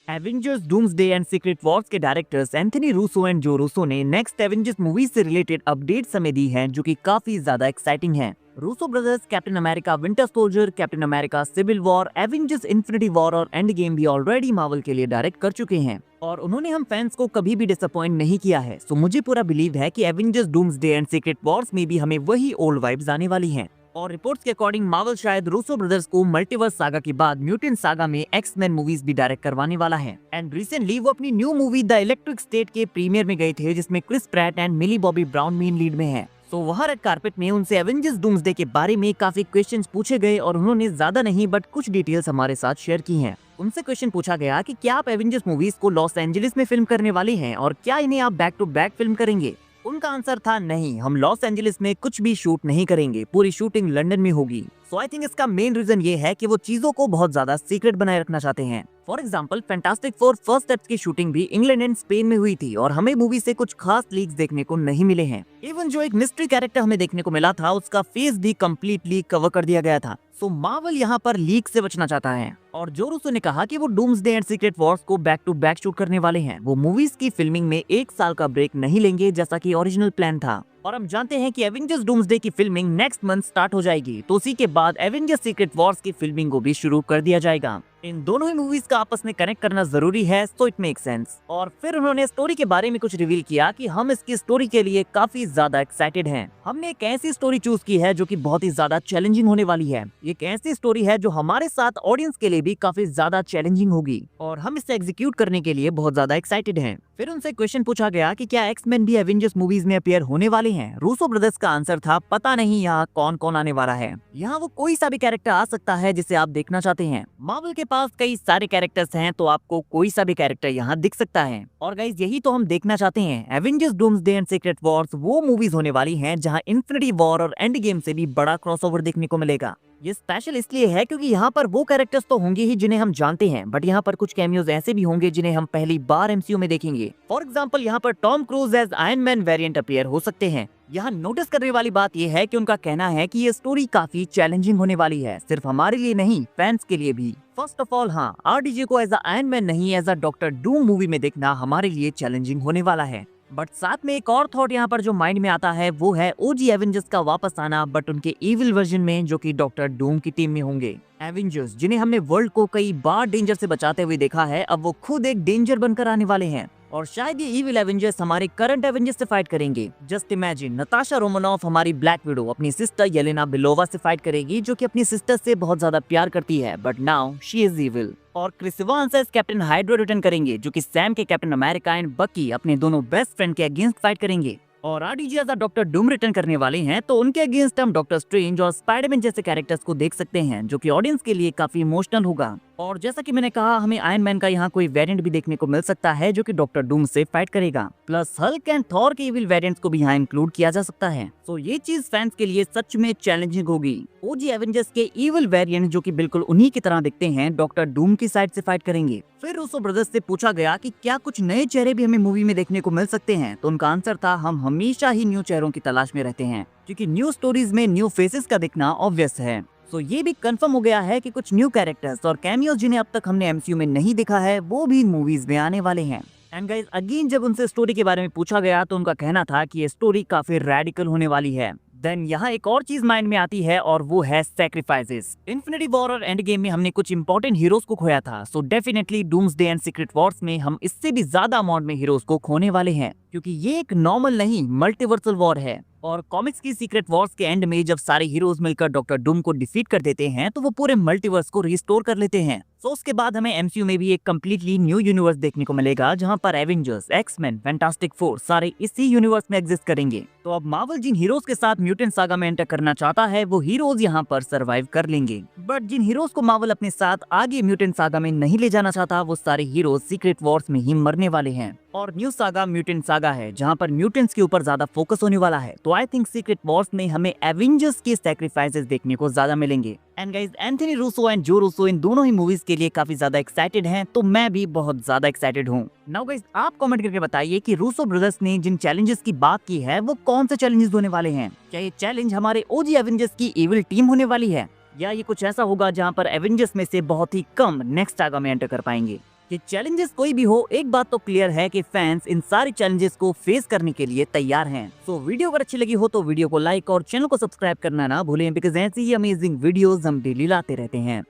Avengers Doomsday and Secret Wars के directors Anthony Russo and Joe Russo ने next Avengers movie से related updates हमें दी हैं जो कि काफी ज्यादा एक्साइटिंग हैं। Russo brothers Captain America Winter Soldier, Captain America Civil War, Avengers Infinity War और एंड गेम भी ऑलरेडी मार्वल के लिए डायरेक्ट कर चुके हैं और उन्होंने हम फैंस को कभी भी डिसअपॉइंट नहीं किया है। सो मुझे पूरा बिलीव है कि Avengers Doomsday and Secret Wars में भी हमें वही ओल्ड वाइब्स आने वाली हैं। और रिपोर्ट्स के अकॉर्डिंग मार्वल शायद रूसो ब्रदर्स को मल्टीवर्स सागा के बाद म्यूटेंट सागा में एक्स-मैन मूवीज भी डायरेक्ट करवाने वाला है। एंड रिसेंटली वो अपनी new movie the Electric State के प्रीमियर में गए थे जिसमें Chris Pratt and Millie Bobby Brown main lead में है। तो वहाँ रेड कार्पेट में उनसे एवेंजर्स डूम्सडे के बारे में काफी क्वेश्चंस पूछे गए और उन्होंने ज्यादा नहीं बट कुछ डिटेल्स हमारे साथ शेयर की हैं। उनसे क्वेश्चन पूछा गया कि क्या आप एवेंजर्स मूवीज को लॉस एंजलिस में फिल्म करने वाले हैं और क्या इन्हें आप बैक टू बैक फिल्म करेंगे। उनका आंसर था नहीं, हम लॉस एंजलिस में कुछ भी शूट नहीं करेंगे, पूरी शूटिंग लंदन में होगी। सो आई थिंक इसका मेन रीजन ये है कि वो चीजों को बहुत ज्यादा सीक्रेट बनाए रखना चाहते हैं। For example fantastic four first steps की शूटिंग भी इंग्लैंड एंड स्पेन में हुई थी और हमें मूवी से कुछ खास लीक्स देखने को नहीं मिले हैं। इवन जो एक मिस्ट्री कैरेक्टर हमें देखने को मिला था उसका फेस भी कम्प्लीटली कवर कर दिया गया था। सो मार्वल यहाँ पर लीक से बचना चाहता है। और जो रूसो ने कहा कि वो डूम्सडे एंड सीक्रेट वॉर्स को बैक टू बैक शूट करने वाले हैं। वो मूवीज की फिल्मिंग में 1 साल का ब्रेक नहीं लेंगे जैसा कि ओरिजिनल प्लान था। और हम जानते हैं कि एवेंजर्स डूम्सडे की फिल्मिंग नेक्स्ट मंथ स्टार्ट हो जाएगी, तो उसी के बाद एवेंजर्स सीक्रेट वॉर्स की फिल्मिंग को भी शुरू कर दिया जाएगा। इन दोनों ही मूवीज का आपस में कनेक्ट करना जरूरी है, सो इट मेक सेंस। और फिर उन्होंने स्टोरी के बारे में कुछ रिवील किया कि हम इसकी स्टोरी के लिए काफी ज्यादा एक्साइटेड हैं। हमने एक ऐसी स्टोरी चूज की है जो कि बहुत ही ज्यादा चैलेंजिंग होने वाली है। एक ऐसी स्टोरी है जो हमारे साथ ऑडियंस के लिए भी काफी ज्यादा चैलेंजिंग होगी और हम इसे एग्जीक्यूट करने के लिए बहुत ज्यादा एक्साइटेड हैं। फिर उनसे क्वेश्चन पूछा गया कि क्या एक्स-मैन भी एवेंजर्स मूवीज में अपीयर होने वाले हैं। रूसो ब्रदर्स का आंसर था पता नहीं, यहाँ कौन कौन आने वाला है। यहाँ वो कोई सा भी कैरेक्टर आ सकता है जिसे आप देखना चाहते हैं। मार्वल के पास कई सारे कैरेक्टर्स हैं तो आपको कोई सा भी कैरेक्टर यहाँ दिख सकता है। और गाइस यही तो हम देखना चाहते हैं। Avengers Doomsday and Secret Wars वो मूवीज होने वाली हैं जहाँ इन्फिनिटी वॉर और एंड गेम से भी बड़ा क्रॉसओवर देखने को मिलेगा। ये स्पेशल इसलिए है क्योंकि यहाँ पर वो कैरेक्टर्स तो होंगे ही जिन्हें हम जानते हैं, बट यहाँ पर कुछ कैमियोज ऐसे भी होंगे जिन्हें हम पहली बार एमसीयू में देखेंगे। फॉर एग्जांपल यहाँ पर Tom Cruise as Iron Man variant appear हो सकते हैं। यहाँ नोटिस करने वाली बात यह है कि उनका कहना है कि ये स्टोरी काफी चैलेंजिंग होने वाली है, सिर्फ हमारे लिए नहीं फैंस के लिए भी। फर्स्ट ऑफ ऑल हाँ, आरडीजे को एज आयरन मैन नहीं as a Doctor Doom movie में देखना हमारे लिए चैलेंजिंग होने वाला है। बट साथ में एक और थॉट यहाँ पर जो माइंड में आता है वो है ओजी एवेंजर्स का वापस आना, बट उनके इविल वर्जन में जो कि डॉक्टर डूम की टीम में होंगे। एवेंजर्स जिन्हें हमने वर्ल्ड को कई बार डेंजर से बचाते हुए देखा है, अब वो खुद एक डेंजर बनकर आने वाले हैं और शायद ये इविल एवेंजर्स हमारे करंट एवेंजर्स से फाइट करेंगे। जस्ट इमेजिन नताशा रोमानोफ हमारी ब्लैक विडो अपनी सिस्टर येलेना बेलोवा से फाइट करेगी जो कि अपनी सिस्टर से बहुत ज्यादा प्यार करती है, but now she is evil. और Chris Evans as captain Hydra return करेंगे जो कि सैम के कैप्टन अमेरिका एंड बकी अपने दोनों बेस्ट फ्रेंड के अगेंस्ट फाइट करेंगे। और RDJ as Doctor Doom return करने वाले हैं तो उनके अगेंस्ट हम डॉक्टर स्ट्रेंज और स्पाइडरमैन जैसे कैरेक्टर्स को देख सकते हैं जो कि ऑडियंस के लिए काफी इमोशनल होगा। और जैसा कि मैंने कहा, हमें आयरन मैन का यहाँ कोई वेरिएंट भी देखने को मिल सकता है जो कि डॉक्टर डूम से फाइट करेगा। प्लस हल्क एंड थॉर के इविल वेरिएंट्स को भी यहाँ इंक्लूड किया जा सकता है। तो ये चीज फैंस के लिए सच में चैलेंजिंग होगी। ओजी एवेंजर्स के इविल वेरिएंट जो कि बिल्कुल उन्हीं की तरह दिखते हैं डॉक्टर डूम की साइड से फाइट करेंगे। फिर रूसो ब्रदर्स से पूछा गया कि क्या कुछ नए चेहरे भी हमें मूवी में देखने को मिल सकते हैं, तो उनका आंसर था हम हमेशा ही न्यू चेहरों की तलाश में रहते हैं क्योंकि न्यू स्टोरीज में न्यू फेसेस का दिखना ऑब्वियस है। सो ये भी कंफर्म हो गया है कि कुछ न्यू कैरेक्टर्स और कैमियोज जिन्हें अब तक हमने एमसीयू में नहीं देखा है वो भी मूवीज में आने वाले हैं। एंड गाइस अगेन जब उनसे स्टोरी के बारे में पूछा गया तो उनका कहना था कि ये स्टोरी काफी रेडिकल होने वाली है। देन यहाँ एक और चीज माइंड में आती है और वो है सैक्रिफाइसेस। इन्फिनिटी वॉर और एंड गेम में हमने कुछ इंपॉर्टेंट हीरोज को खोया था, so definitely doomsday and Secret Wars में हम इससे भी ज्यादा अमाउंट में हीरोज को खोने वाले हैं क्योंकि ये एक नॉर्मल नहीं मल्टीवर्सल वॉर है। और कॉमिक्स की सीक्रेट वॉर्स के एंड में जब सारे हीरोज मिलकर डॉक्टर डूम को डिफीट कर देते हैं तो वो पूरे मल्टीवर्स को रिस्टोर कर लेते हैं। सो उसके बाद हमें एमसीयू में भी एक कम्प्लीटली न्यू यूनिवर्स देखने को मिलेगा जहां पर एवेंजर्स, एक्स-मैन, फैंटास्टिक फोर सारे इसी यूनिवर्स में एग्जिस्ट करेंगे। तो अब मार्वल जिन हीरोज के साथ म्यूटेंट सागा में एंटर करना चाहता है वो हीरोज यहाँ पर सरवाइव कर लेंगे, बट जिन हीरोज को मार्वल अपने साथ आगे म्यूटेंट सागा में नहीं ले जाना चाहता वो सारे हीरोज सीक्रेट वॉर्स में ही मरने वाले हैं। और न्यू सागा म्यूटेंट सागा है जहाँ पर म्यूटेंट्स के ऊपर ज्यादा फोकस होने वाला है। तो आई थिंक सीक्रेट वॉर्स में हमें एवेंजर्स के सैक्रिफाइसेस देखने को ज्यादा मिलेंगे। And guys Anthony Russo and Joe Russo इन दोनों ही मूवीज के लिए काफी ज्यादा एक्साइटेड हैं, तो मैं भी बहुत ज्यादा एक्साइटेड हूँ। नाउ गाइस आप कमेंट करके बताइए कि रूसो ब्रदर्स ने जिन चैलेंजेस की बात की है वो कौन से चैलेंजेस होने वाले हैं। क्या ये चैलेंज हमारे ओजी एवेंजर्स की इविल टीम होने वाली है या ये कुछ ऐसा होगा जहाँ पर एवेंजर्स में से बहुत ही कम नेक्स्ट सागा में एंटर कर पाएंगे। कि चैलेंजेस कोई भी हो, एक बात तो क्लियर है कि फैंस इन सारे चैलेंजेस को फेस करने के लिए तैयार हैं। सो वीडियो अगर अच्छी लगी हो तो वीडियो को लाइक और चैनल को सब्सक्राइब करना ना भूलें, बिकॉज ऐसी ही अमेजिंग वीडियोस हम डेली लाते रहते हैं।